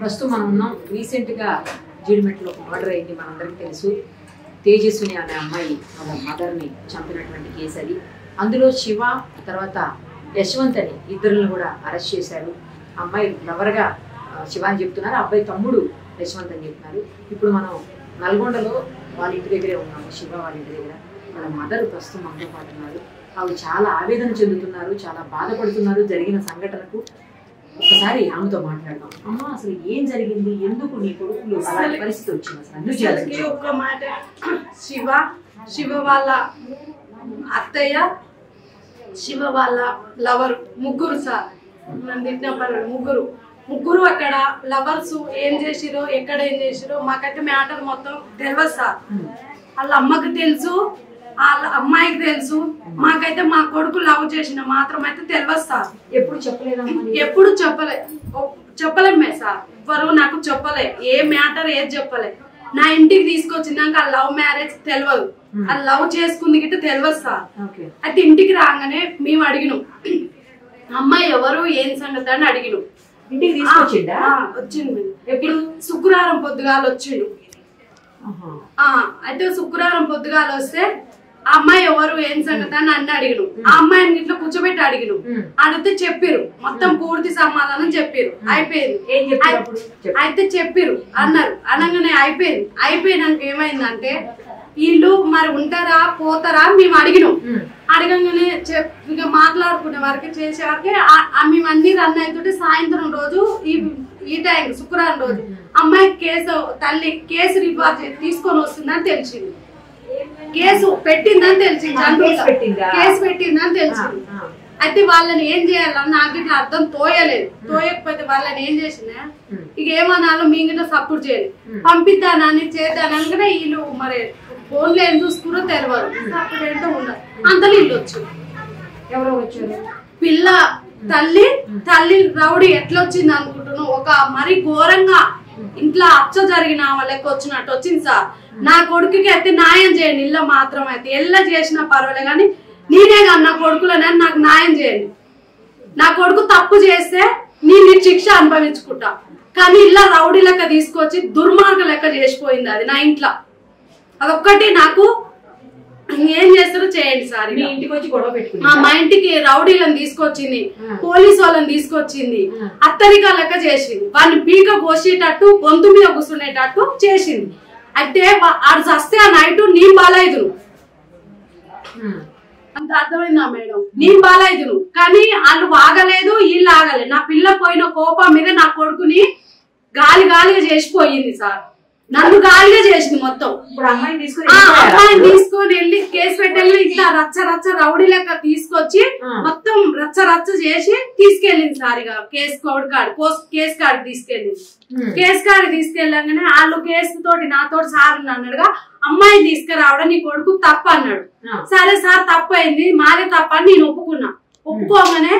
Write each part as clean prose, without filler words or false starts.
ప్రస్తుతం మనం ఉన్నాం రీసెంట్గా జీడిమెట్లో ఒక మర్డర్ అయింది, మనందరికీ తెలుసు. తేజస్విని అనే అమ్మాయి వాళ్ళ మదర్ని చంపినటువంటి కేసు అది. అందులో శివ తర్వాత యశ్వంత్ అని ఇద్దరులను కూడా అరెస్ట్ చేశారు. అమ్మాయి లవర్గా శివ అని చెప్తున్నారు, అబ్బాయి తమ్ముడు యశ్వంత్ అని చెప్తున్నారు. ఇప్పుడు మనం నల్గొండలో వాళ్ళ ఇంటి దగ్గరే ఉన్నాము, శివ వాళ్ళ ఇంటి దగ్గర. వాళ్ళ మదర్ ప్రస్తుతం మనతో పాటు ఉన్నారు. వాళ్ళు చాలా ఆవేదన చెందుతున్నారు, చాలా బాధపడుతున్నారు జరిగిన సంఘటనకు. ఒకసారి ఆమెతో మాట్లాడదాం. అమ్మ, అసలు ఏం జరిగింది, ఎందుకు నీ కొడుకులు అలాంటి పరిస్థితి వచ్చింది అసలు? ఒక మాట, శివ వాళ్ళ అత్తయ్య, శివ వాళ్ళ లవర్ ముగ్గురు సార్, ముగ్గురు అక్కడ లవర్స్ ఏం చేసిరో ఎక్కడ ఏం చేసిరో మాకైతే మ్యాటర్ మొత్తం తెలియదు సార్. వాళ్ళ అమ్మకి తెలుసు, వాళ్ళ అమ్మాయికి తెలుసు, మాకైతే మా కొడుకు లవ్ చేసిన మాత్రం అయితే తెలియదు సార్. ఎప్పుడు చెప్పలేమే సార్, ఎవరు నాకు చెప్పలే, ఏ మ్యాటర్ ఏది చెప్పలే. నా ఇంటికి తీసుకొచ్చినాక ఆ లవ్ మ్యారేజ్ తెలియదు, ఆ లవ్ చేసుకుంది గిట్ట తెలియదు సార్. అయితే ఇంటికి రాగానే మేము అడిగినాం, అమ్మాయి ఎవరు ఏం సంగతి అని అడిగినాం. ఇంటికి తీసుకొచ్చిందా? వచ్చింది, ఎప్పుడు శుక్రవారం పొద్దుగాలు వచ్చిండు. అయితే శుక్రవారం పొద్దుగాలు వస్తే ఆ అమ్మాయి ఎవరు ఏం సంగతి అని అన్ని అడిగిను. ఆ అమ్మాయిని ఇట్లా కూర్చోబెట్టి అడిగిను. అడిగితే చెప్పిరు, మొత్తం పూర్తి సమాధానం చెప్పిరు. అయిపోయింది. అయితే చెప్పిరు అన్నారు. అనగానే అయిపోయినాక ఏమైందంటే, వీళ్ళు మరి ఉంటారా పోతారా మేము అడిగినాం. అడగంగానే ఇక మాట్లాడుకునే వరకు చేసే వరకే మేము అన్ని రన్ అవుతుంటే సాయంత్రం రోజు ఈ టైం శుక్రవారం రోజు అమ్మాయి కేసు రిపోర్ట్ తీసుకొని వస్తుందని తెలిసింది. కేసు పెట్టిందని తెలిసింది, కేసు పెట్టిందని తెలిసింది. అయితే వాళ్ళని ఏం చేయాలని నాకు ఇట్లా అర్థం తోయలేదు. తోయకపోతే వాళ్ళని ఏం చేసినా ఇక ఏమన్నాలో మీ గిట్లా సపోర్ట్ చేయాలి, పంపిద్దానని చేద్దానగానే వీళ్ళు మరి ఫోన్లో ఏం చూసుకురో తెలియదు, సపోర్ట్ ఏంటో ఉండదు. అంతలో వీళ్ళు వచ్చారు. ఎవరో వచ్చారు? పిల్ల తల్లి రౌడీ ఎట్లా వచ్చింది అనుకుంటున్నావు, ఒక మరి ఘోరంగా ఇంట్లో అచ్చ జరిగిన వాళ్ళకి వచ్చినట్టు వచ్చింది సార్. నా కొడుకుకి అయితే న్యాయం చేయండి, ఇళ్ళ మాత్రం అయితే ఎల్ల చేసినా పర్వాలే కానీ నేనే కాదు నా కొడుకులనే నాకు న్యాయం చేయండి. నా కొడుకు తప్పు చేస్తే నేను శిక్ష అనుభవించుకుంటా, కానీ ఇళ్ళ రౌడీ లెక్క తీసుకొచ్చి దుర్మార్గ లెక్క చేసిపోయింది అది నా ఇంట్లో. అదొక్కటి నాకు ఏం చేస్తారో చేయండి సార్. మా ఇంటికి రౌడీలను తీసుకొచ్చింది, పోలీసు వాళ్ళని తీసుకొచ్చింది, అత్తరికా లెక్క చేసింది, వాడిని పీక కోసేటట్టు గొంతు మీద కూర్చునేటట్టు చేసింది. అయితే ఆడు చస్తే ఆ నైట్ నేను బాలైదును, అంత అర్థమైందా మేడం? నేను బాలైదును, కానీ వాళ్ళు ఆగలేదు, వీళ్ళు ఆగలేదు. నా పిల్ల పోయిన కోపం మీద నా కొడుకుని గాలిగా చేసిపోయింది సార్. నన్ను గాలిగా చేసింది మొత్తం. అమ్మాయిని తీసుకొని వెళ్ళి కేసు పెట్టెళ్ళి ఇట్లా రచ్చ రౌడీ లెక్క తీసుకొచ్చి మొత్తం రచ్చ చేసి తీసుకెళ్ళింది సార్. ఇక కేసు కాడికి తీసుకెళ్ళింది. కేసు కాడికి తీసుకెళ్ళగానే వాళ్ళు కేసు తోటి నాతోటి సార్ అన్నాడుగా, అమ్మాయిని తీసుకురావడం నీ కొడుకు తప్పు అన్నాడు. సరే సార్ తప్పు అయింది, మాదే తప్ప అని నేను ఒప్పుకున్నా. ఒప్పుకోగానే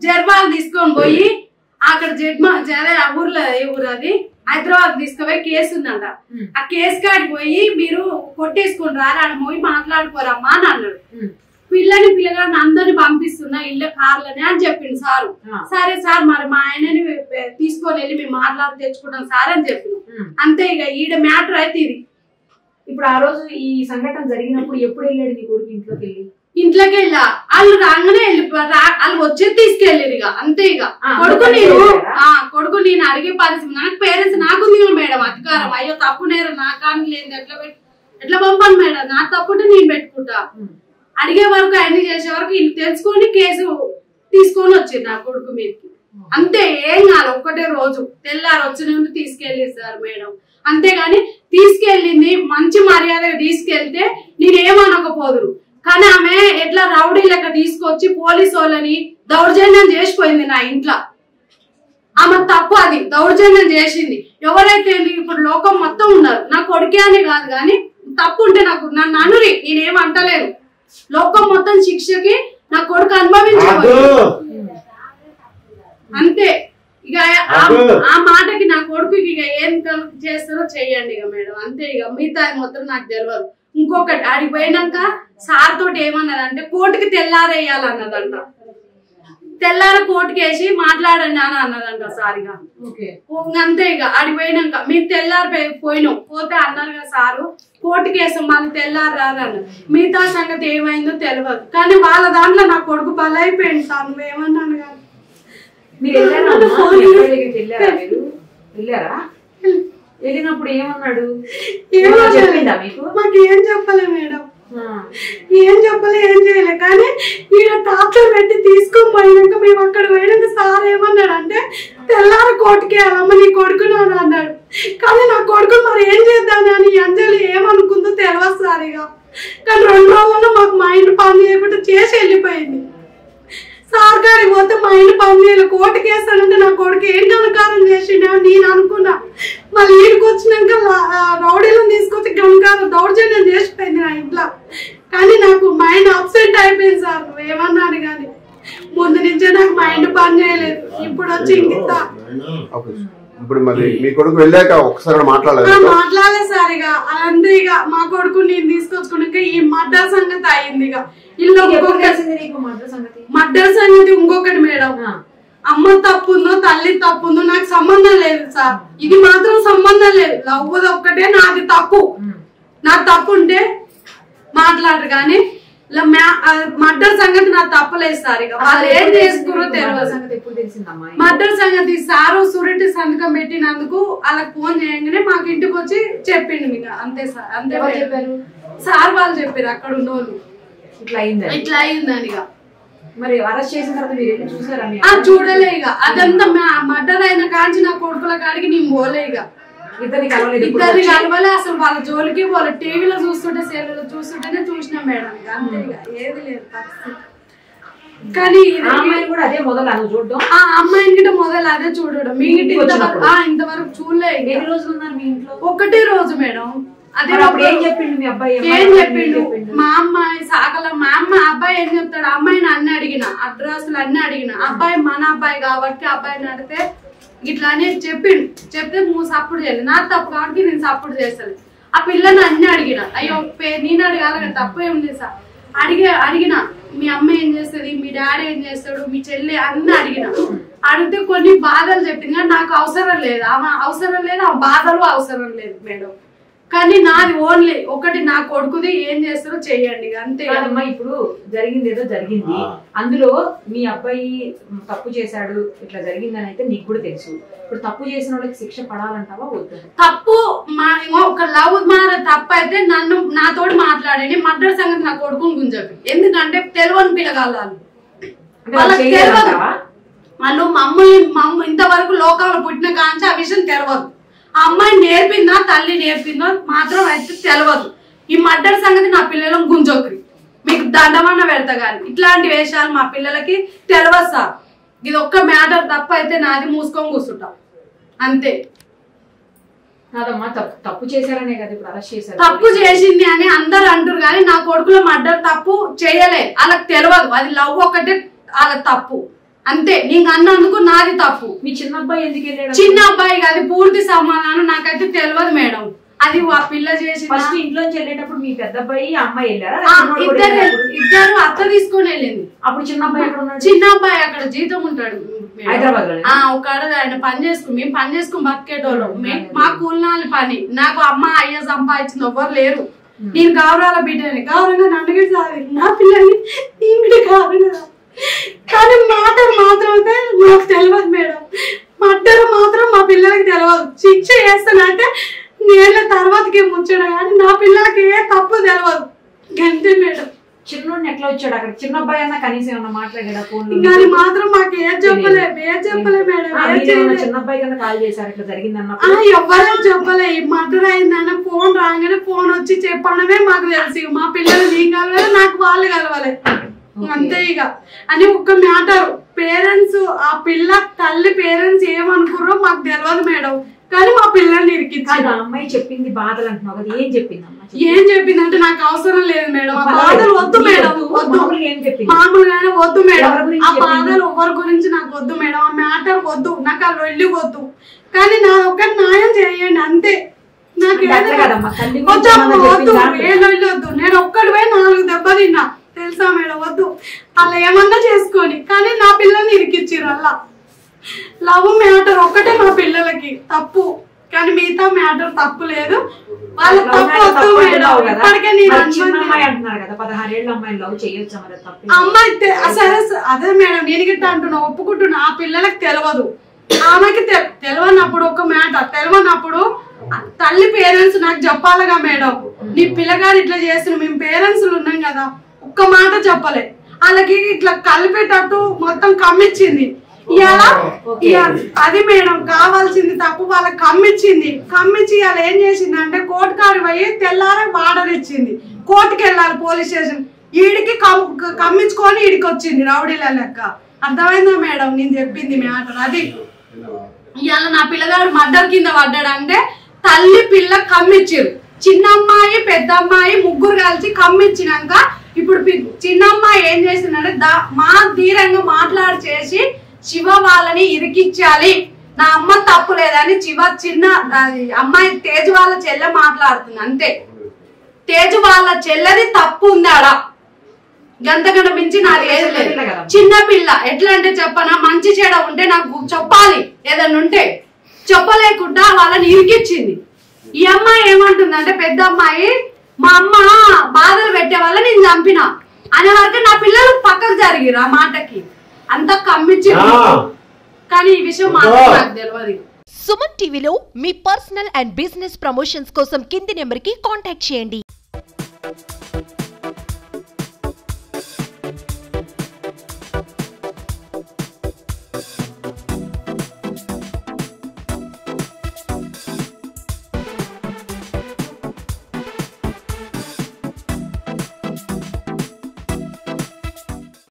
జర్వాలు తీసుకొని పోయి అక్కడ ఊర్లో ఏ ఊరు అది హైదరాబాద్ తీసుకుపోయి కేసు ఉందంట. ఆ కేసు కాడికి పోయి మీరు కొట్టేసుకుని రారా పోయి మాట్లాడుకోరమ్మా అని అన్నాడు. పిల్లగాడిని అందరిని పంపిస్తున్నా ఇళ్ళ కార్లని అని చెప్పిండు సారు. సరే సార్ మరి మా ఆయనని తీసుకొని వెళ్ళి మేము మాట్లాడి తెచ్చుకుంటాం సార్ అని చెప్పిన. అంతే, ఇక ఈడ మ్యాటర్ అయితే ఇది. ఇప్పుడు ఆ రోజు ఈ సంఘటన జరిగినప్పుడు ఎప్పుడు వెళ్ళాడు నీ కొడుకు ఇంట్లోకి వెళ్ళి? ఇంట్లోకి వెళ్ళా, వాళ్ళు రాగానే వాళ్ళు వచ్చేది తీసుకెళ్ళారు. ఇక అంతే. ఇక కొడుకు నేను అడిగే పరిస్థితి నాకు పేరెంట్స్ నాకు మేడం అధికారం. అయ్యో తప్పు నేరు నా కానీ లేదు, ఎట్లా పంపాను మేడం, నా తప్పుంటే నేను పెట్టుకుంటా. అడిగే వరకు అన్ని చేసే వరకు వీళ్ళు తెలుసుకొని కేసు తీసుకొని వచ్చింది నా కొడుకు మీదకి. అంతే, ఏం కాదు. ఒక్కటే రోజు తెల్లారు వచ్చిన తీసుకెళ్ళి సార్ మేడం. అంతేగాని తీసుకెళ్ళింది మంచి మర్యాదగా తీసుకెళ్తే నేనేమనకపోదురు. కానీ ఆమె ఎట్లా రౌడీ లెక్క తీసుకొచ్చి పోలీసు వాళ్ళని దౌర్జన్యం చేసిపోయింది నా ఇంట్లో. ఆమె తప్పు, అది దౌర్జన్యం చేసింది. ఎవరైతే ఇప్పుడు లోకం మొత్తం ఉన్నారు, నా కొడుకే అని కాదు కానీ తప్పు ఉంటే నాకు నన్ను అనురి, నేనేమంటలేను. లోకం మొత్తం శిక్షకి నా కొడుకు అనుభవించబోదు. అంతే. ఇక ఆ మాటకి నా కొడుకుకి ఇక ఏం చేస్తారో చెయ్యండి ఇక మేడం. అంతే, ఇక మిగతా మొత్తం నాకు తెలియదు. ఇంకొకటి ఆడికి పోయినాక సార్ తోటి ఏమన్నదంటే కోర్టుకి తెల్లారేయాలన్నదంట. తెల్లార కోర్టుకేసి మాట్లాడండి అని అన్నదంట సారిగా. అంతే ఇక అడిపోయినాక మీరు తెల్లారి పోయినాం పోతే అన్నారు కదా సారు కోర్టుకేసాం మళ్ళీ తెల్లారి రాదన్న. మిగతా సంగతి ఏమైందో తెలియదు కానీ వాళ్ళ దాంట్లో నా కొడుకు బలైపోయింది సార్. నువ్వేమన్నాను కానీ వెళ్ళినప్పుడు ఏమన్నాడు? మాకు ఏం చెప్పలే మేడం, ఏం చెప్పలే, ఏం చేయలే. కానీ ఈయన టార్చర్ పెట్టి తీసుకొని పోయినాక మేము అక్కడ పోయినాక సార్ ఏమన్నాడు అంటే తెల్లారి కోర్టుకి వెళ్ళమ్మ నీ కొడుకున్నాను అన్నాడు. కానీ నా కొడుకు మరి ఏం చేద్దానని అంజలి ఏమనుకుందో తెలియదు సార్. ఇక కానీ 2 రోజుల్లో మాకు మైండ్ పని చేయకుండా చేసి వెళ్ళిపోయింది. సార్ గారికి పోతే మైండ్ పని చేయలేదు. కోర్టుకి వేస్తానంటే నా కొడుకు ఏం గణకారం చేసిండే నేను అనుకున్నా. మళ్ళీ ఇంటికి వచ్చినాక రౌడీలను తీసుకొచ్చి గణకారం దౌర్జన్యం చేసిపోయింది నా ఇంట్లో. కానీ నాకు మైండ్ అప్సెట్ అయిపోయింది సార్. నువ్వేమన్నాను కానీ ముందు నుంచే నాకు మైండ్ పని చేయలేదు. ఇప్పుడు వచ్చి ఇంత ఇప్పుడు మరి మీ కొడుకు వెళ్ళాక ఒకసారి మాట్లాడలేదు సార్. ఇక అంతే ఇక మా కొడుకు నేను తీసుకొచ్చుకున్నాక ఈ మర్డర్ సంగతి అయింది. ఇక ఇల్లు మర్డర్ సంగతి ఇంకొకటి మేడం, అమ్మ తప్పుందో తల్లి తప్పుందో నాకు సంబంధం లేదు సార్. ఇది మాత్రం సంబంధం లేదు. లవ్వుది ఒక్కటే నాది తప్పు. నా తప్పు ఉంటే మాట్లాడరు కానీ మర్డర్ సంగతి నాకు తప్పలేదు సార్. ఇక వాళ్ళు ఏం చేసుకున్నారో తెలియదు. మర్డర్ సంగతి సారు సూరిటీ సంతకం పెట్టినందుకు వాళ్ళకి ఫోన్ చేయగానే మాకు ఇంటికి వచ్చి చెప్పిండు. ఇక అంతే సార్. అంతే చెప్పారు సార్ వాళ్ళు చెప్పారు అక్కడ ఉన్న వాళ్ళు ఇట్లా అయిందని. ఇక మరి అరెస్ట్ చేసిన తర్వాత మీరు చూసారా? చూడలే. ఇక అదంతా మర్డర్ అయిన కాంచి నా కొడుకుల కాడికి నేను పోలే. ఇక ఇద్దరిని కలవలే అసలు. వాళ్ళ జోలికి వాళ్ళ టీవీలో చూస్తుంటే సెల్లులో చూస్తుంటేనే చూసినాం మేడం. అంతే ఇక ఏది లేదు పరిస్థితి. కానీ కూడా అదే మొదలు చూడడం, ఆ అమ్మాయిని గిట్ట మొదలు అదే చూడడం. మీ ఇంటి ఇంతవరకు చూడలే. ఎన్ని రోజులు ఉన్నారు మీ ఇంట్లో? ఒకటే రోజు మేడం. అదే ఏం చెప్పిండు మీ అబ్బాయి? ఏం చెప్పిండు మా అమ్మాయి సాగల. మా అబ్బాయి ఏం చెప్తాడు? అమ్మాయిని అన్ని అడిగిన, అడ్రస్లు అన్ని అడిగిన. అబ్బాయి మన అబ్బాయి కాబట్టి అబ్బాయిని అడిగితే ఇట్లా అని చెప్పిండు. చెప్తే నువ్వు సపోర్ట్ చేయలేదు. నాకు తప్పు కాబట్టి నేను సపోర్ట్ చేస్తాను. ఆ పిల్లని అన్ని అడిగిన. అయ్యో నేను అడగాల కానీ తప్పు ఏముంది సార్. అడిగిన మీ అమ్మ ఏం చేస్తుంది, మీ డాడీ ఏం చేస్తాడు, మీ చెల్లి అన్ని అడిగిన. అడిగితే కొన్ని బాధలు చెప్పింది కానీ నాకు అవసరం లేదు. ఆమె అవసరం లేదు, ఆ బాధలు అవసరం లేదు మేడం. కానీ నాది ఓన్లీ ఒకటి, నా కొడుకుది ఏం చేస్తారో చెయ్యండి అంతే. అమ్మా ఇప్పుడు జరిగింది ఏదో జరిగింది, అందులో మీ అబ్బాయి తప్పు చేశాడు ఇట్లా జరిగిందని అయితే నీకు కూడా తెలుసు. ఇప్పుడు తప్పు చేసిన వాళ్ళకి శిక్ష పడాలంటావా వద్దు? తప్పు ఒక లవ్ తప్పు అయితే నన్ను నాతోటి మాట్లాడండి. మర్డర్ సంగతి నా కొడుకుని గుంజపి. ఎందుకంటే తెలియని పిల్లగాళ్ళు వాళ్ళకి తెలియదు. వాళ్ళు మమ్మల్ని ఇంతవరకు లోకంలో పుట్టిన కాంచి ఆ విషయం తెలియదు. ఆ అమ్మాయి నేర్పిందా తల్లి నేర్పిందో మాత్రం అయితే తెలియదు. ఈ మర్డర్ సంగతి నా పిల్లలను గుంజోకరి మీకు దండమన్న పెడతా కానీ ఇట్లాంటి వేషాలు మా పిల్లలకి తెలియదు సార్. ఇది ఒక్క మ్యాటర్ తప్పు అయితే నాది మూసుకొని కూర్చుంటాం అంతే. కాదమ్మా తప్పు చేశారనే కదా ఇప్పుడు అరెస్ట్ చేశారు. తప్పు చేసింది అని అందరు అంటారు కానీ నా కొడుకులో మర్డర్ తప్పు చేయలే. వాళ్ళకి తెలియదు. అది లవ్ ఒకటే వాళ్ళకి తప్పు అంతే. నీకు అన్నందుకు నాది తప్పు. మీ చిన్న అబ్బాయి ఎందుకు వెళ్ళాడు? చిన్న అబ్బాయి అది పూర్తి సమాధానం నాకైతే తెలియదు మేడం. అది ఆ పిల్ల చేసి ఫస్ట్ ఇంట్లోంచి వెళ్ళేటప్పుడు మీ పెద్ద అబ్బాయి అమ్మాయి వెళ్ళారా? ఇద్దరు అత్త తీసుకొని వెళ్ళింది. అప్పుడు చిన్న అబ్బాయి ఎక్కడ ఉన్నాడు? చిన్న అబ్బాయి అక్కడ జీతం ఉంటాడు హైదరాబాద్ లో. ఒక ఆయన పని చేసుకుని మేము పని చేసుకుని బతికేటోళ్ళం. మా కూలినాలి పని. నాకు అమ్మ అయ్య సంపాదించింది ఎవ్వరు లేరు. నేను గౌరవాల బిడ్డని గౌరవంగా నన్ను సాది నా పిల్లల్ని ఇంటి గౌరవంగా. కానీ మర్డర్ మాత్రం అయితే నాకు తెలియదు మేడం. మర్డర్ మాత్రం మా పిల్లలకి తెలియదు. శిక్ష చేస్తానంటే నేళ్ళ తర్వాతకి ముచ్చడం కానీ నా పిల్లలకి ఏ తప్పు తెలియదు అంతే మేడం. చిన్నోడిని ఎట్లా వచ్చాడు అక్కడ? చిన్న అబ్బాయి అన్న కనీసం ఏమన్నా మాట్లాడా ఫోన్? కానీ మాత్రం మాకు ఏం చెప్పలే మేడం. చిన్న అబ్బాయి కన్నా కాల్ చేశారు ఇట్లా జరిగిందన్న? ఎవ్వరూ చెప్పలే. మర్డర్ అయిందన్న ఫోన్ రాగానే ఫోన్ వచ్చి చెప్పడమే మాకు తెలుసు. మా పిల్లలు నేను కలవాలి, నాకు వాళ్ళు కలవాలి అంతే. ఇక అని ఒక్క మ్యాటర్. పేరెంట్స్ ఆ పిల్ల తల్లి పేరెంట్స్ ఏమనుకుర్రో మాకు తెలియదు మేడం. కానీ మా పిల్లల్ని ఇరికించారు. అమ్మాయి చెప్పింది బాధలు అంటున్నావు కదా, ఏం చెప్పింది అమ్మ? ఏం చెప్పిందంటే నాకు అవసరం లేదు మేడం, ఆ బాధలు వద్దు మేడం, వద్దు మామూలుగానే వద్దు మేడం. ఆ బాధలు ఎవరి గురించి నాకు వద్దు మేడం. ఆ మ్యాటర్ వద్దు, నాకు ఆ వెళ్ళి వద్దు. కానీ నా ఒక్కటి న్యాయం చేయండి అంతే. నాకు వద్దు, ఏ లొల్లి వద్దు. నేను ఒక్కడి పోయి 4 దెబ్బ తిన్నా తెలుసా మేడం. వద్దు అలా ఏమన్నా చేసుకొని కానీ నా కమ్మిచ్చిరల్లా. లవ్ మ్యాటర్ ఒక్కటే మా పిల్లలకి తప్పు, కానీ మిగతా మ్యాటర్ తప్పు లేదు. వాళ్ళ తప్పు వద్దు మేడం. ఇప్పటికే నేను అమ్మాయి సరే అదే మేడం నేను గిట్ట అంటున్నా, ఒప్పుకుంటున్నా. ఆ పిల్లలకు తెలియదు, ఆమెకి తెలియనప్పుడు ఒక మ్యాటర్ తెలియనప్పుడు తల్లి పేరెంట్స్ నాకు చెప్పాలిగా మేడం. నీ పిల్లగాడు ఇట్లా చేస్తున్నా, మేము పేరెంట్స్ ఉన్నాం కదా, ఒక్క మాట చెప్పలే. వాళ్ళకి ఇట్లా కలిపేటట్టు మొత్తం కమ్మిచ్చింది. అది మేడం కావాల్సింది తప్పు, వాళ్ళకి కమ్మిచ్చింది. కమ్మిచ్చి ఇవాళ ఏం చేసింది అంటే కోర్టు కాడి పోయి తెల్లారే ఆర్డర్ ఇచ్చింది. కోర్టుకి వెళ్ళాలి పోలీస్ స్టేషన్. ఈడికి కమ్మించుకొని ఈడికి వచ్చింది రౌడీల లెక్క. అర్థమైందా మేడం నేను చెప్పింది మ్యాటర్ అది. ఇవాళ నా పిల్లగాడు మర్డర్ కింద పడ్డాడంటే తల్లి పిల్ల కమ్మిచ్చారు. చిన్నమ్మాయి పెద్దమ్మాయి ముగ్గురు కలిసి కమ్మిచ్చినాక ఇప్పుడు చిన్నమ్మాయి ఏం చేసిందంటే మా ధీరంగా మాట్లాడి చేసి శివ వాళ్ళని ఇరికిచ్చాలి, నా అమ్మ తప్పు లేదని చిన్న అమ్మాయి తేజు వాళ్ళ చెల్లె మాట్లాడుతుంది అంతే. తేజు వాళ్ళ చెల్లెది తప్పు ఉంది ఆడ, గంటగంట మించి నాది ఏది లేదు. చిన్న పిల్ల ఎట్లా అంటే చెప్పనా, మంచి చెడ ఉంటే నాకు చెప్పాలి, ఏదన్నా ఉంటే చెప్పలేకుండా వాళ్ళని ఇరికిచ్చింది. ఈ అమ్మాయి ఏమంటుందంటే పెద్ద అమ్మాయి మా అమ్మ బాధలు పెట్టే వల్ల నేను చంపిన అనే వరకు నా పిల్లలు పక్కకు జరిగిరు. ఆ మాటకి అంతా కమ్మించి, కానీ ఈ విషయం మాత్రం నాకు తెలియదు. సుమన్ టీవీలో మీ పర్సనల్ అండ్ బిజినెస్ ప్రమోషన్స్ కోసం కింది నెంబర్ కి కాంటాక్ట్ చేయండి.